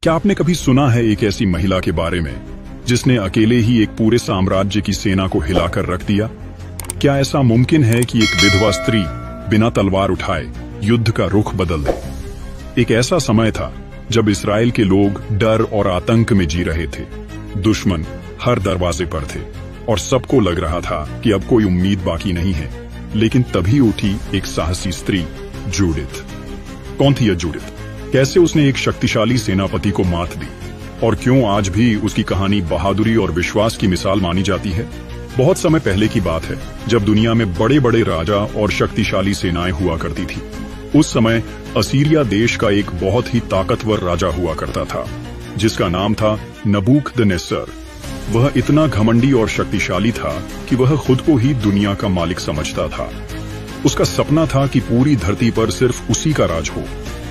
क्या आपने कभी सुना है एक ऐसी महिला के बारे में जिसने अकेले ही एक पूरे साम्राज्य की सेना को हिलाकर रख दिया? क्या ऐसा मुमकिन है कि एक विधवा स्त्री बिना तलवार उठाए युद्ध का रुख बदल दे? एक ऐसा समय था जब इस्राएल के लोग डर और आतंक में जी रहे थे। दुश्मन हर दरवाजे पर थे और सबको लग रहा था कि अब कोई उम्मीद बाकी नहीं है। लेकिन तभी उठी एक साहसी स्त्री, जूडिथ। कौन थी यह जूडिथ? कैसे उसने एक शक्तिशाली सेनापति को मात दी? और क्यों आज भी उसकी कहानी बहादुरी और विश्वास की मिसाल मानी जाती है? बहुत समय पहले की बात है जब दुनिया में बड़े बड़े राजा और शक्तिशाली सेनाएं हुआ करती थी। उस समय असीरिया देश का एक बहुत ही ताकतवर राजा हुआ करता था जिसका नाम था नबूकदनेस्सर। वह इतना घमंडी और शक्तिशाली था कि वह खुद को ही दुनिया का मालिक समझता था। उसका सपना था कि पूरी धरती पर सिर्फ उसी का राज हो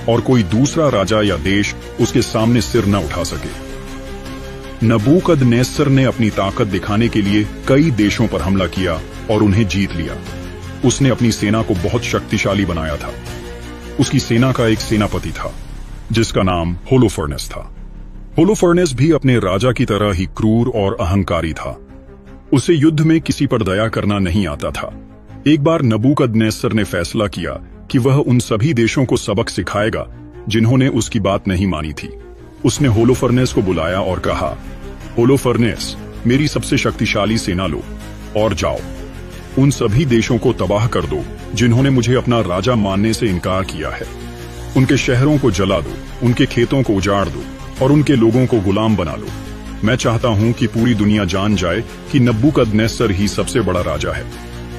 और कोई दूसरा राजा या देश उसके सामने सिर न उठा सके। नबूकदनेस्सर ने अपनी ताकत दिखाने के लिए कई देशों पर हमला किया और उन्हें जीत लिया। उसने अपनी सेना को बहुत शक्तिशाली बनाया था। उसकी सेना का एक सेनापति था जिसका नाम होलोफर्नेस था। होलोफर्नेस भी अपने राजा की तरह ही क्रूर और अहंकारी था। उसे युद्ध में किसी पर दया करना नहीं आता था। एक बार नबूकदनेस्सर ने फैसला किया कि वह उन सभी देशों को सबक सिखाएगा जिन्होंने उसकी बात नहीं मानी थी। उसने होलोफर्नेस को बुलाया और कहा, होलोफर्नेस, मेरी सबसे शक्तिशाली सेना लो और जाओ। उन सभी देशों को तबाह कर दो जिन्होंने मुझे अपना राजा मानने से इनकार किया है। उनके शहरों को जला दो, उनके खेतों को उजाड़ दो और उनके लोगों को गुलाम बना लो। मैं चाहता हूं कि पूरी दुनिया जान जाए कि नबूकदनेस्सर ही सबसे बड़ा राजा है।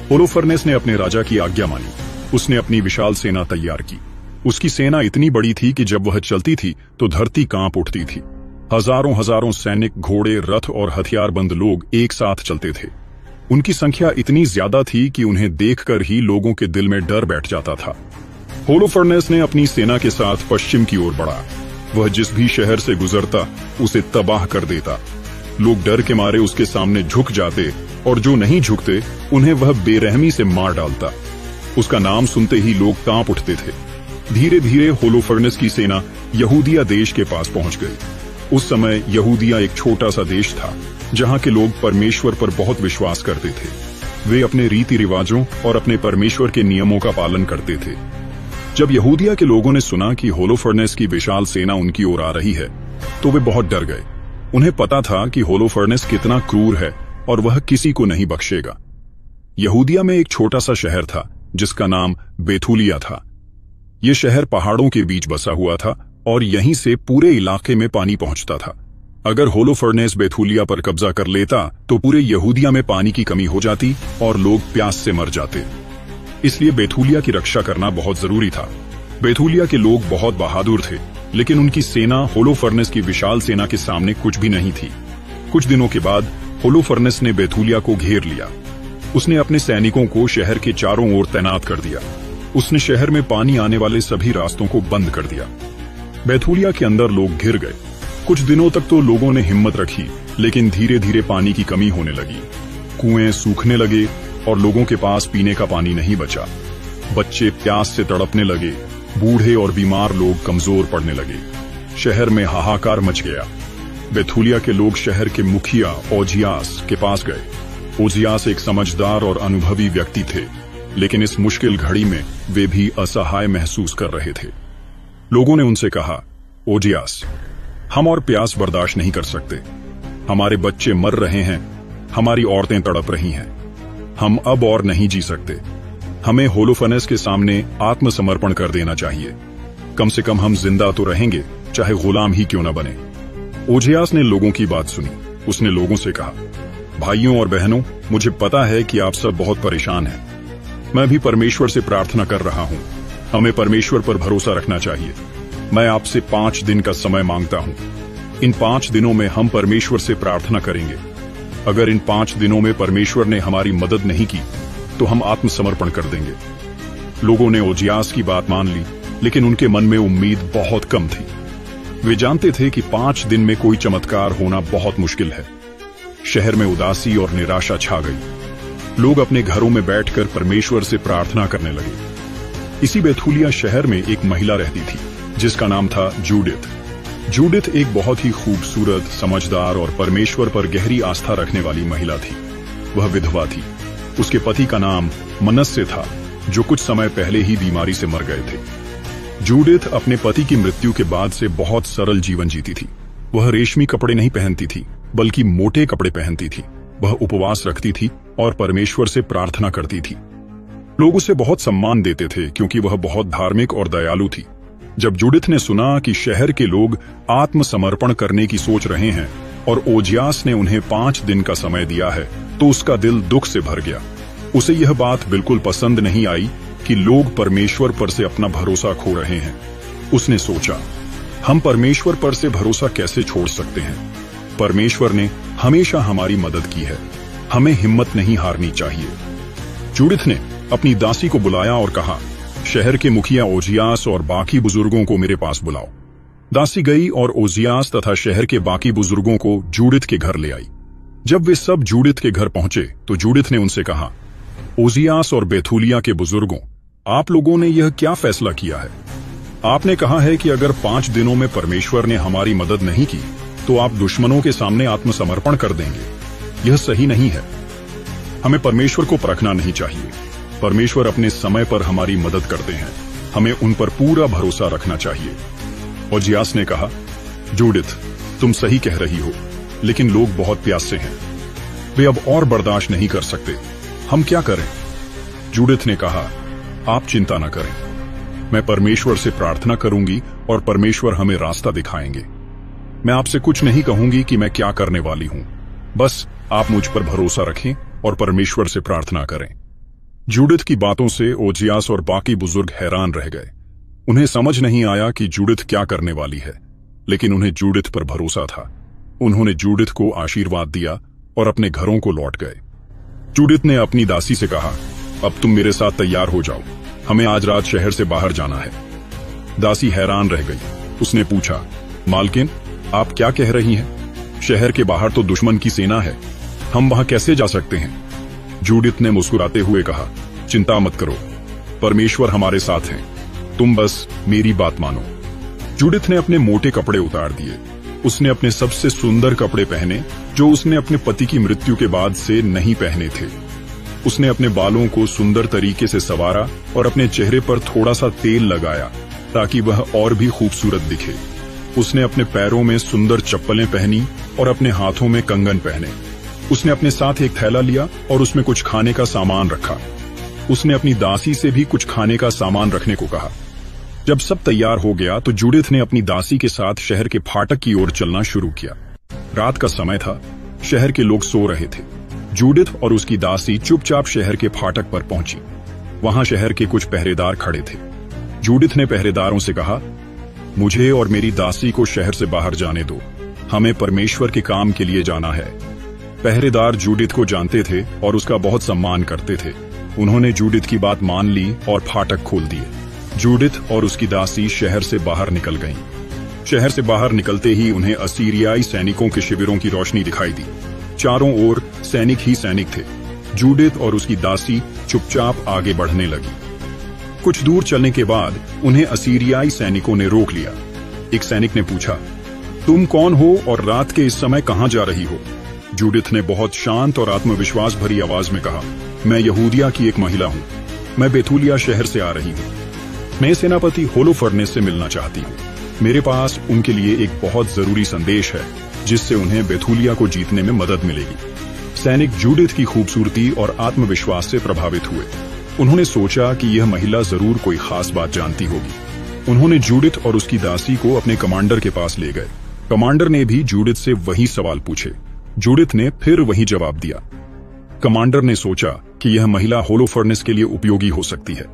होलोफर्नेस ने अपने राजा की आज्ञा मानी। उसने अपनी विशाल सेना तैयार की। उसकी सेना इतनी बड़ी थी कि जब वह चलती थी तो धरती कांप उठती थी। हजारों हजारों सैनिक, घोड़े, रथ और हथियारबंद लोग एक साथ चलते थे। उनकी संख्या इतनी ज्यादा थी कि उन्हें देखकर ही लोगों के दिल में डर बैठ जाता था। होलोफर्नेस ने अपनी सेना के साथ पश्चिम की ओर बढ़ा। वह जिस भी शहर से गुजरता उसे तबाह कर देता। लोग डर के मारे उसके सामने झुक जाते और जो नहीं झुकते उन्हें वह बेरहमी से मार डालता। उसका नाम सुनते ही लोग कांप उठते थे। धीरे धीरे होलोफर्नेस की सेना यहूदिया देश के पास पहुंच गई। उस समय यहूदिया एक छोटा सा देश था जहां के लोग परमेश्वर पर बहुत विश्वास करते थे। वे अपने रीति रिवाजों और अपने परमेश्वर के नियमों का पालन करते थे। जब यहूदिया के लोगों ने सुना कि होलोफर्नेस की विशाल सेना उनकी ओर आ रही है तो वे बहुत डर गए। उन्हें पता था कि होलोफर्नेस कितना क्रूर है और वह किसी को नहीं बख्शेगा। यहूदिया में एक छोटा सा शहर था जिसका नाम बेथूलिया था। यह शहर पहाड़ों के बीच बसा हुआ था और यहीं से पूरे इलाके में पानी पहुंचता था। अगर होलोफर्नेस बेथूलिया पर कब्जा कर लेता तो पूरे यहूदिया में पानी की कमी हो जाती और लोग प्यास से मर जाते। इसलिए बेथूलिया की रक्षा करना बहुत जरूरी था। बेथूलिया के लोग बहुत बहादुर थे, लेकिन उनकी सेना होलोफर्नेस की विशाल सेना के सामने कुछ भी नहीं थी। कुछ दिनों के बाद होलोफर्नेस ने बेथूलिया को घेर लिया। उसने अपने सैनिकों को शहर के चारों ओर तैनात कर दिया। उसने शहर में पानी आने वाले सभी रास्तों को बंद कर दिया। बेथूलिया के अंदर लोग घिर गए। कुछ दिनों तक तो लोगों ने हिम्मत रखी, लेकिन धीरे धीरे पानी की कमी होने लगी। कुएं सूखने लगे और लोगों के पास पीने का पानी नहीं बचा। बच्चे प्यास से तड़पने लगे। बूढ़े और बीमार लोग कमजोर पड़ने लगे। शहर में हाहाकार मच गया। बेथूलिया के लोग शहर के मुखिया ओजियास के पास गए। ओजियास एक समझदार और अनुभवी व्यक्ति थे, लेकिन इस मुश्किल घड़ी में वे भी असहाय महसूस कर रहे थे। लोगों ने उनसे कहा, ओजियास, हम और प्यास बर्दाश्त नहीं कर सकते। हमारे बच्चे मर रहे हैं, हमारी औरतें तड़प रही हैं। हम अब और नहीं जी सकते। हमें होलोफर्नेस के सामने आत्मसमर्पण कर देना चाहिए। कम से कम हम जिंदा तो रहेंगे, चाहे गुलाम ही क्यों न बने। ओजियास ने लोगों की बात सुनी। उसने लोगों से कहा, भाइयों और बहनों, मुझे पता है कि आप सब बहुत परेशान हैं। मैं भी परमेश्वर से प्रार्थना कर रहा हूं। हमें परमेश्वर पर भरोसा रखना चाहिए। मैं आपसे 5 दिन का समय मांगता हूं। इन 5 दिनों में हम परमेश्वर से प्रार्थना करेंगे। अगर इन 5 दिनों में परमेश्वर ने हमारी मदद नहीं की तो हम आत्मसमर्पण कर देंगे। लोगों ने ओजियास की बात मान ली, लेकिन उनके मन में उम्मीद बहुत कम थी। वे जानते थे कि 5 दिन में कोई चमत्कार होना बहुत मुश्किल है। शहर में उदासी और निराशा छा गई। लोग अपने घरों में बैठकर परमेश्वर से प्रार्थना करने लगे। इसी बेथूलिया शहर में एक महिला रहती थी जिसका नाम था जूडिथ। जूडिथ एक बहुत ही खूबसूरत, समझदार और परमेश्वर पर गहरी आस्था रखने वाली महिला थी। वह विधवा थी। उसके पति का नाम मनस्य था, जो कुछ समय पहले ही बीमारी से मर गए थे। जूडिथ अपने पति की मृत्यु के बाद से बहुत सरल जीवन जीती थी। वह रेशमी कपड़े नहीं पहनती थी, बल्कि मोटे कपड़े पहनती थी। वह उपवास रखती थी और परमेश्वर से प्रार्थना करती थी। लोग उसे बहुत सम्मान देते थे क्योंकि वह बहुत धार्मिक और दयालु थी। जब जूडिथ ने सुना कि शहर के लोग आत्मसमर्पण करने की सोच रहे हैं और ओजियास ने उन्हें 5 दिन का समय दिया है, तो उसका दिल दुख से भर गया। उसे यह बात बिल्कुल पसंद नहीं आई कि लोग परमेश्वर पर से अपना भरोसा खो रहे हैं। उसने सोचा, हम परमेश्वर पर से भरोसा कैसे छोड़ सकते हैं? परमेश्वर ने हमेशा हमारी मदद की है, हमें हिम्मत नहीं हारनी चाहिए। जूडिथ ने अपनी दासी को बुलाया और कहा, शहर के मुखिया ओजियास और बाकी बुजुर्गों को मेरे पास बुलाओ। दासी गई और ओजियास तथा शहर के बाकी बुजुर्गों को जूडिथ के घर ले आई। जब वे सब जूडिथ के घर पहुंचे तो जूडिथ ने उनसे कहा, ओजियास और बेथूलिया के बुजुर्गों, आप लोगों ने यह क्या फैसला किया है? आपने कहा है कि अगर 5 दिनों में परमेश्वर ने हमारी मदद नहीं की तो आप दुश्मनों के सामने आत्मसमर्पण कर देंगे। यह सही नहीं है। हमें परमेश्वर को परखना नहीं चाहिए। परमेश्वर अपने समय पर हमारी मदद करते हैं, हमें उन पर पूरा भरोसा रखना चाहिए। ओजियास ने कहा, जूडिथ, तुम सही कह रही हो, लेकिन लोग बहुत प्यासे हैं। वे अब और बर्दाश्त नहीं कर सकते। हम क्या करें? जूडिथ ने कहा, आप चिंता न करें। मैं परमेश्वर से प्रार्थना करूंगी और परमेश्वर हमें रास्ता दिखाएंगे। मैं आपसे कुछ नहीं कहूंगी कि मैं क्या करने वाली हूं। बस आप मुझ पर भरोसा रखें और परमेश्वर से प्रार्थना करें। जूडिथ की बातों से ओजियास और बाकी बुजुर्ग हैरान रह गए। उन्हें समझ नहीं आया कि जूडिथ क्या करने वाली है, लेकिन उन्हें जूडिथ पर भरोसा था। उन्होंने जूडिथ को आशीर्वाद दिया और अपने घरों को लौट गए। जूडिथ ने अपनी दासी से कहा, अब तुम मेरे साथ तैयार हो जाओ, हमें आज रात शहर से बाहर जाना है। दासी हैरान रह गई। उसने पूछा, मालकिन, आप क्या कह रही हैं? शहर के बाहर तो दुश्मन की सेना है, हम वहां कैसे जा सकते हैं? जूडिथ ने मुस्कुराते हुए कहा, चिंता मत करो, परमेश्वर हमारे साथ हैं, तुम बस मेरी बात मानो। जूडिथ ने अपने मोटे कपड़े उतार दिए। उसने अपने सबसे सुंदर कपड़े पहने जो उसने अपने पति की मृत्यु के बाद से नहीं पहने थे। उसने अपने बालों को सुंदर तरीके से संवारा और अपने चेहरे पर थोड़ा सा तेल लगाया ताकि वह और भी खूबसूरत दिखे। उसने अपने पैरों में सुंदर चप्पलें पहनी और अपने हाथों में कंगन पहने। उसने अपने साथ एक थैला लिया और उसमें कुछ खाने का सामान रखा। उसने अपनी दासी से भी कुछ खाने का सामान रखने को कहा। जब सब तैयार हो गया तो जूडिथ ने अपनी दासी के साथ शहर के फाटक की ओर चलना शुरू किया। रात का समय था, शहर के लोग सो रहे थे। जूडिथ और उसकी दासी चुपचाप शहर के फाटक पर पहुंची। वहां शहर के कुछ पहरेदार खड़े थे। जूडिथ ने पहरेदारों से कहा, मुझे और मेरी दासी को शहर से बाहर जाने दो, हमें परमेश्वर के काम के लिए जाना है। पहरेदार जूडिथ को जानते थे और उसका बहुत सम्मान करते थे। उन्होंने जूडिथ की बात मान ली और फाटक खोल दिए। जूडिथ और उसकी दासी शहर से बाहर निकल गईं। शहर से बाहर निकलते ही उन्हें असीरियाई सैनिकों के शिविरों की रोशनी दिखाई दी। चारों ओर सैनिक ही सैनिक थे। जूडिथ और उसकी दासी चुपचाप आगे बढ़ने लगी। कुछ दूर चलने के बाद उन्हें असीरियाई सैनिकों ने रोक लिया। एक सैनिक ने पूछा, तुम कौन हो और रात के इस समय कहां जा रही हो? जूडिथ ने बहुत शांत और आत्मविश्वास भरी आवाज में कहा, मैं यहूदिया की एक महिला हूं। मैं बेथूलिया शहर से आ रही हूं। मैं सेनापति होलोफर्नेस से मिलना चाहती हूं। मेरे पास उनके लिए एक बहुत जरूरी संदेश है जिससे उन्हें बेथूलिया को जीतने में मदद मिलेगी। सैनिक जूडिथ की खूबसूरती और आत्मविश्वास से प्रभावित हुए। उन्होंने सोचा कि यह महिला जरूर कोई खास बात जानती होगी। उन्होंने जूडिथ और उसकी दासी को अपने कमांडर के पास ले गए। कमांडर ने भी जूडिथ से वही सवाल पूछे। जूडिथ ने फिर वही जवाब दिया। कमांडर ने सोचा कि यह महिला होलोफर्नेस के लिए उपयोगी हो सकती है।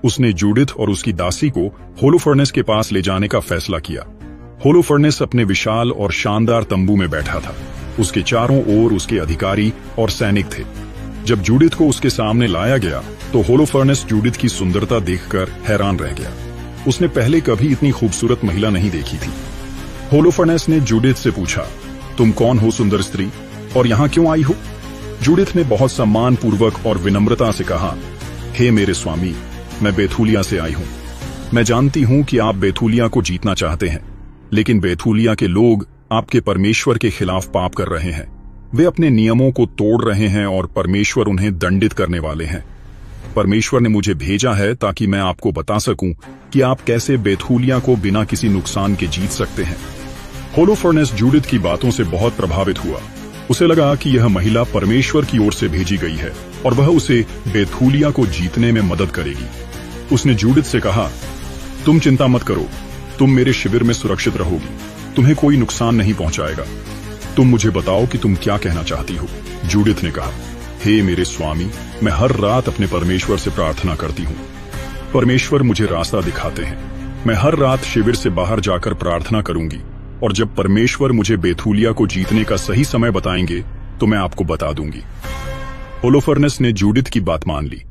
उसने जूडिथ और उसकी दासी को होलोफर्नेस के पास ले जाने का फैसला किया। होलोफर्नेस अपने विशाल और शानदार तंबू में बैठा था। उसके चारों ओर उसके अधिकारी और सैनिक थे। जब जूडिथ को उसके सामने लाया गया तो होलोफर्नेस जूडिथ की सुंदरता देखकर हैरान रह गया। उसने पहले कभी इतनी खूबसूरत महिला नहीं देखी थी। होलोफर्नेस ने जूडिथ से पूछा, तुम कौन हो सुंदर स्त्री और यहाँ क्यों आई हो? जूडिथ ने बहुत सम्मान पूर्वक और विनम्रता से कहा, हे मेरे स्वामी, मैं बेथूलिया से आई हूँ। मैं जानती हूँ कि आप बेथूलिया को जीतना चाहते हैं। लेकिन बेथूलिया के लोग आपके परमेश्वर के खिलाफ पाप कर रहे हैं। वे अपने नियमों को तोड़ रहे हैं और परमेश्वर उन्हें दंडित करने वाले हैं। परमेश्वर ने मुझे भेजा है ताकि मैं आपको बता सकूं कि आप कैसे बेथूलिया को बिना किसी नुकसान के जीत सकते हैं। होलोफर्नेस जूडिथ की बातों से बहुत प्रभावित हुआ। उसे लगा कि यह महिला परमेश्वर की ओर से भेजी गई है और वह उसे बेथूलिया को जीतने में मदद करेगी। उसने जूडिथ से कहा, तुम चिंता मत करो, तुम मेरे शिविर में सुरक्षित रहोगी, तुम्हें कोई नुकसान नहीं पहुंचाएगा। तुम मुझे बताओ कि तुम क्या कहना चाहती हो। जूडिथ ने कहा, हे मेरे स्वामी, मैं हर रात अपने परमेश्वर से प्रार्थना करती हूँ। परमेश्वर मुझे रास्ता दिखाते हैं। मैं हर रात शिविर से बाहर जाकर प्रार्थना करूंगी और जब परमेश्वर मुझे बेथूलिया को जीतने का सही समय बताएंगे तो मैं आपको बता दूंगी। होलोफर्नेस ने जूडिथ की बात मान ली।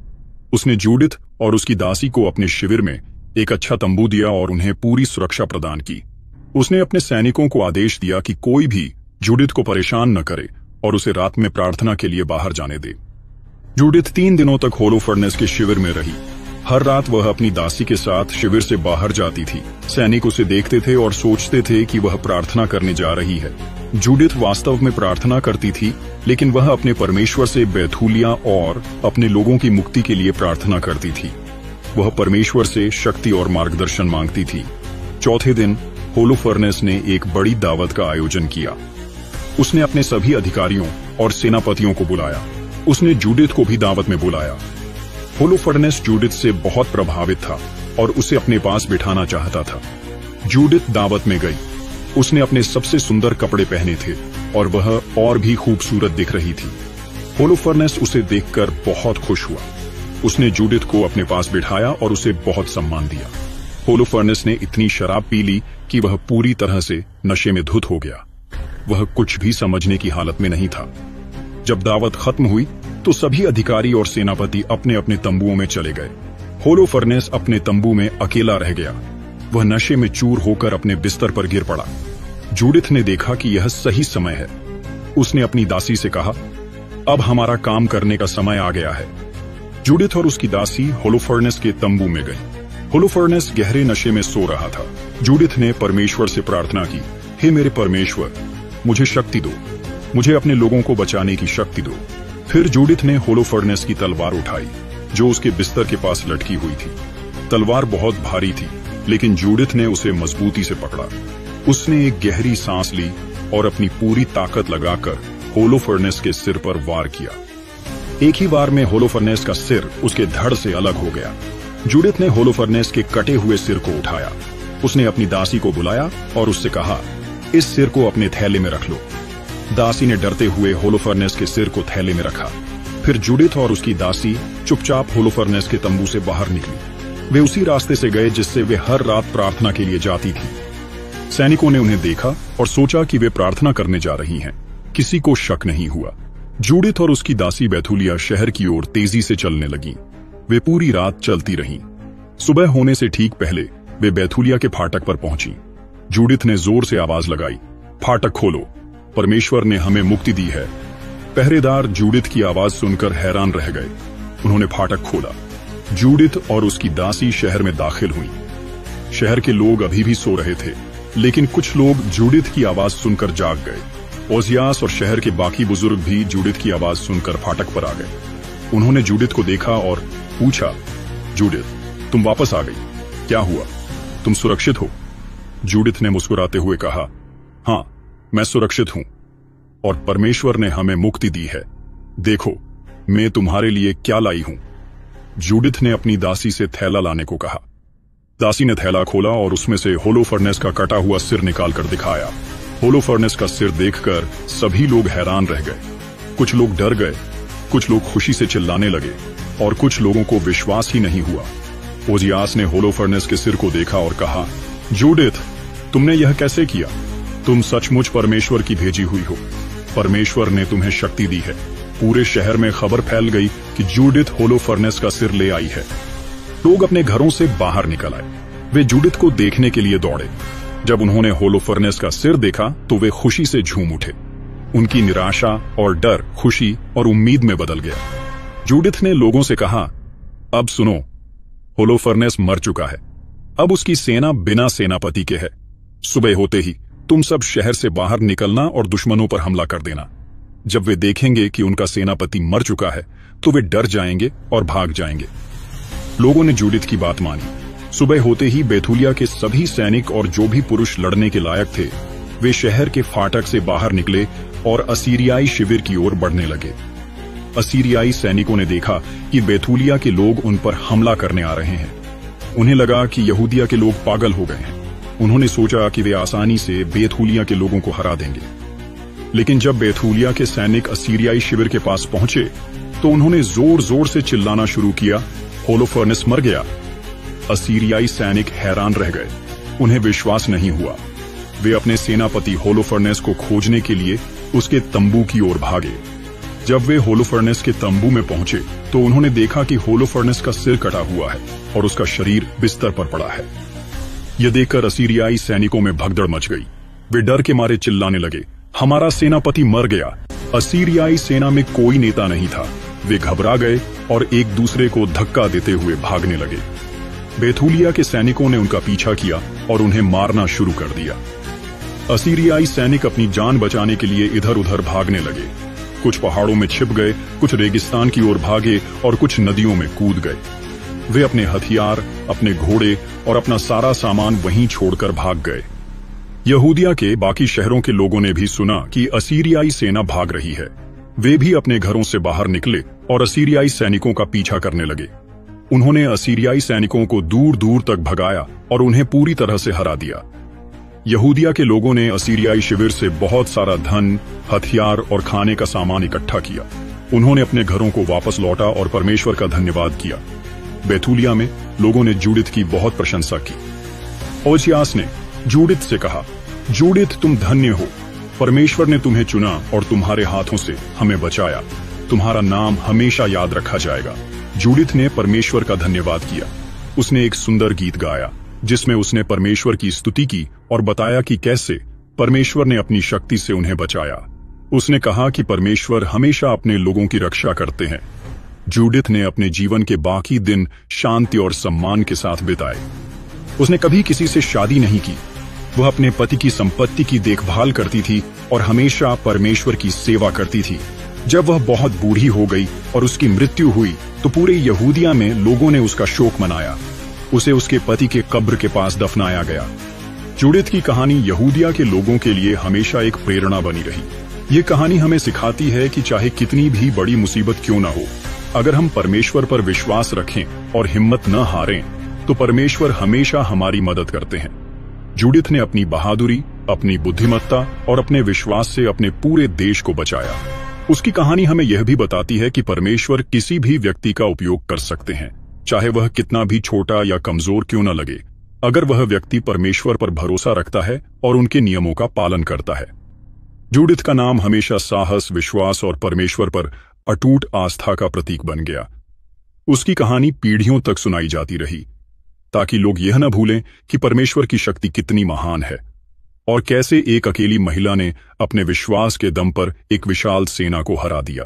उसने जूडिथ और उसकी दासी को अपने शिविर में एक अच्छा तंबू दिया और उन्हें पूरी सुरक्षा प्रदान की। उसने अपने सैनिकों को आदेश दिया कि कोई भी जूडिथ को परेशान न करे और उसे रात में प्रार्थना के लिए बाहर जाने दे। जूडिथ 3 दिनों तक होलोफर्नेस के शिविर में रही। हर रात वह अपनी दासी के साथ शिविर से बाहर जाती थी। सैनिक उसे देखते थे और सोचते थे कि वह प्रार्थना करने जा रही है। जूडिथ वास्तव में प्रार्थना करती थी, लेकिन वह अपने परमेश्वर से बेथूलिया और अपने लोगों की मुक्ति के लिए प्रार्थना करती थी। वह परमेश्वर से शक्ति और मार्गदर्शन मांगती थी। चौथे दिन होलोफर्नेस ने एक बड़ी दावत का आयोजन किया। उसने अपने सभी अधिकारियों और सेनापतियों को बुलाया। उसने जूडिथ को भी दावत में बुलाया। होलोफर्नेस जूडिथ से बहुत प्रभावित था और उसे अपने पास बिठाना चाहता था। जूडिथ दावत में गई। उसने अपने सबसे सुंदर कपड़े पहने थे और वह और भी खूबसूरत दिख रही थी। होलोफर्नेस उसे देखकर बहुत खुश हुआ। उसने जूडिथ को अपने पास बिठाया और उसे बहुत सम्मान दिया। होलोफर्नेस ने इतनी शराब पी ली कि वह पूरी तरह से नशे में धुत हो गया। वह कुछ भी समझने की हालत में नहीं था। जब दावत खत्म हुई तो सभी अधिकारी और सेनापति अपने अपने तंबुओं में चले गए। होलोफर्नेस अपने तंबू में अकेला रह गया। वह नशे में चूर होकर अपने बिस्तर पर गिर पड़ा। जूडिथ ने देखा कि यह सही समय है। उसने अपनी दासी से कहा, अब हमारा काम करने का समय आ गया है। जूडिथ और उसकी दासी होलोफर्नेस के तंबू में गई। होलोफर्नेस गहरे नशे में सो रहा था। जूडिथ ने परमेश्वर से प्रार्थना की, हे मेरे परमेश्वर, मुझे शक्ति दो, मुझे अपने लोगों को बचाने की शक्ति दो। फिर जूडिथ ने होलोफर्नेस की तलवार उठाई जो उसके बिस्तर के पास लटकी हुई थी। तलवार बहुत भारी थी, लेकिन जूडिथ ने उसे मजबूती से पकड़ा। उसने एक गहरी सांस ली और अपनी पूरी ताकत लगाकर होलोफर्नेस के सिर पर वार किया। एक ही बार में होलोफर्नेस का सिर उसके धड़ से अलग हो गया। जूडिथ ने होलोफर्नेस के कटे हुए सिर को उठाया। उसने अपनी दासी को बुलाया और उससे कहा, इस सिर को अपने थैले में रख लो। दासी ने डरते हुए होलोफर्नेस के सिर को थैले में रखा। फिर जूडिथ और उसकी दासी चुपचाप होलोफर्नेस के तंबू से बाहर निकली। वे उसी रास्ते से गए जिससे वे हर रात प्रार्थना के लिए जाती थी। सैनिकों ने उन्हें देखा और सोचा कि वे प्रार्थना करने जा रही हैं। किसी को शक नहीं हुआ। जूडिथ और उसकी दासी बेथूलिया शहर की ओर तेजी से चलने लगीं। वे पूरी रात चलती रहीं। सुबह होने से ठीक पहले वे बेथूलिया के फाटक पर पहुंची। जूडिथ ने जोर से आवाज लगाई, फाटक खोलो, परमेश्वर ने हमें मुक्ति दी है। पहरेदार जूडिथ की आवाज सुनकर हैरान रह गए। उन्होंने फाटक खोला। जूडिथ और उसकी दासी शहर में दाखिल हुई। शहर के लोग अभी भी सो रहे थे, लेकिन कुछ लोग जूडिथ की आवाज सुनकर जाग गए। ओजियास और शहर के बाकी बुजुर्ग भी जूडिथ की आवाज सुनकर फाटक पर आ गए। उन्होंने जूडिथ को देखा और पूछा, जूडिथ, तुम वापस आ गई, क्या हुआ? तुम सुरक्षित हो? जूडिथ ने मुस्कुराते हुए कहा, हां, मैं सुरक्षित हूं और परमेश्वर ने हमें मुक्ति दी है। देखो, मैं तुम्हारे लिए क्या लाई हूं। जूडिथ ने अपनी दासी से थैला लाने को कहा। दासी ने थैला खोला और उसमें से होलोफर्नेस का कटा हुआ सिर निकालकर दिखाया। होलोफर्नेस का सिर देखकर सभी लोग हैरान रह गए। कुछ लोग डर गए, कुछ लोग खुशी से चिल्लाने लगे और कुछ लोगों को विश्वास ही नहीं हुआ। ओजियास ने होलोफर्नेस के सिर को देखा और कहा, जूडिथ, तुमने यह कैसे किया? तुम सचमुच परमेश्वर की भेजी हुई हो। परमेश्वर ने तुम्हें शक्ति दी है। पूरे शहर में खबर फैल गई कि जूडिथ होलोफर्नेस का सिर ले आई है। लोग अपने घरों से बाहर निकल आए। वे जूडिथ को देखने के लिए दौड़े। जब उन्होंने होलोफर्नेस का सिर देखा तो वे खुशी से झूम उठे। उनकी निराशा और डर खुशी और उम्मीद में बदल गया। जूडिथ ने लोगों से कहा, अब सुनो, होलोफर्नेस मर चुका है। अब उसकी सेना बिना सेनापति के है। सुबह होते ही तुम सब शहर से बाहर निकलना और दुश्मनों पर हमला कर देना। जब वे देखेंगे कि उनका सेनापति मर चुका है तो वे डर जाएंगे और भाग जाएंगे। लोगों ने जूडिथ की बात मानी। सुबह होते ही बैथूलिया के सभी सैनिक और जो भी पुरुष लड़ने के लायक थे वे शहर के फाटक से बाहर निकले और असीरियाई शिविर की ओर बढ़ने लगे। असीरियाई सैनिकों ने देखा कि बैथूलिया के लोग उन पर हमला करने आ रहे हैं। उन्हें लगा कि यहूदिया के लोग पागल हो गए हैं। उन्होंने सोचा कि वे आसानी से बैथूलिया के लोगों को हरा देंगे। लेकिन जब बैथूलिया के सैनिक असीरियाई शिविर के पास पहुंचे तो उन्होंने जोर जोर से चिल्लाना शुरू किया, होलोफर्नेस मर गया। असीरियाई सैनिक हैरान रह गए। उन्हें विश्वास नहीं हुआ। वे अपने सेनापति होलोफर्नेस को खोजने के लिए उसके तंबू की ओर भागे। जब वे होलोफर्नेस के तंबू में पहुंचे तो उन्होंने देखा कि होलोफर्नेस का सिर कटा हुआ है और उसका शरीर बिस्तर पर पड़ा है। यह देखकर असीरियाई सैनिकों में भगदड़ मच गई। वे डर के मारे चिल्लाने लगे, हमारा सेनापति मर गया। असीरियाई सेना में कोई नेता नहीं था। वे घबरा गए और एक दूसरे को धक्का देते हुए भागने लगे। बैथूलिया के सैनिकों ने उनका पीछा किया और उन्हें मारना शुरू कर दिया। असीरियाई सैनिक अपनी जान बचाने के लिए इधर उधर भागने लगे। कुछ पहाड़ों में छिप गए, कुछ रेगिस्तान की ओर भागे और कुछ नदियों में कूद गए। वे अपने हथियार, अपने घोड़े और अपना सारा सामान वहीं छोड़कर भाग गए। यहूदिया के बाकी शहरों के लोगों ने भी सुना कि असीरियाई सेना भाग रही है। वे भी अपने घरों से बाहर निकले और असीरियाई सैनिकों का पीछा करने लगे। उन्होंने असीरियाई सैनिकों को दूर दूर तक भगाया और उन्हें पूरी तरह से हरा दिया। यहूदिया के लोगों ने असीरियाई शिविर से बहुत सारा धन, हथियार और खाने का सामान इकट्ठा किया। उन्होंने अपने घरों को वापस लौटा और परमेश्वर का धन्यवाद किया। बैथूलिया में लोगों ने जूडिथ की बहुत प्रशंसा की। ओजियास ने जूडिथ से कहा, जूडिथ तुम धन्य हो। परमेश्वर ने तुम्हें चुना और तुम्हारे हाथों से हमें बचाया। तुम्हारा नाम हमेशा याद रखा जाएगा। जूडिथ ने परमेश्वर का धन्यवाद किया। उसने एक सुंदर गीत गाया जिसमें उसने परमेश्वर की स्तुति की और बताया कि कैसे परमेश्वर ने अपनी शक्ति से उन्हें बचाया। उसने कहा कि परमेश्वर हमेशा अपने लोगों की रक्षा करते हैं। जूडिथ ने अपने जीवन के बाकी दिन शांति और सम्मान के साथ बिताए। उसने कभी किसी से शादी नहीं की। वह अपने पति की संपत्ति की देखभाल करती थी और हमेशा परमेश्वर की सेवा करती थी। जब वह बहुत बूढ़ी हो गई और उसकी मृत्यु हुई तो पूरे यहूदिया में लोगों ने उसका शोक मनाया। उसे उसके पति के कब्र के पास दफनाया गया। जूडिथ की कहानी यहूदिया के लोगों के लिए हमेशा एक प्रेरणा बनी रही। ये कहानी हमें सिखाती है कि चाहे कितनी भी बड़ी मुसीबत क्यों न हो, अगर हम परमेश्वर पर विश्वास रखें और हिम्मत न हारें तो परमेश्वर हमेशा हमारी मदद करते हैं। जूडिथ ने अपनी बहादुरी, अपनी बुद्धिमत्ता और अपने विश्वास से अपने पूरे देश को बचाया। उसकी कहानी हमें यह भी बताती है कि परमेश्वर किसी भी व्यक्ति का उपयोग कर सकते हैं, चाहे वह कितना भी छोटा या कमजोर क्यों न लगे, अगर वह व्यक्ति परमेश्वर पर भरोसा रखता है और उनके नियमों का पालन करता है। जूडिथ का नाम हमेशा साहस, विश्वास और परमेश्वर पर अटूट आस्था का प्रतीक बन गया। उसकी कहानी पीढ़ियों तक सुनाई जाती रही ताकि लोग यह न भूलें कि परमेश्वर की शक्ति कितनी महान है और कैसे एक अकेली महिला ने अपने विश्वास के दम पर एक विशाल सेना को हरा दिया।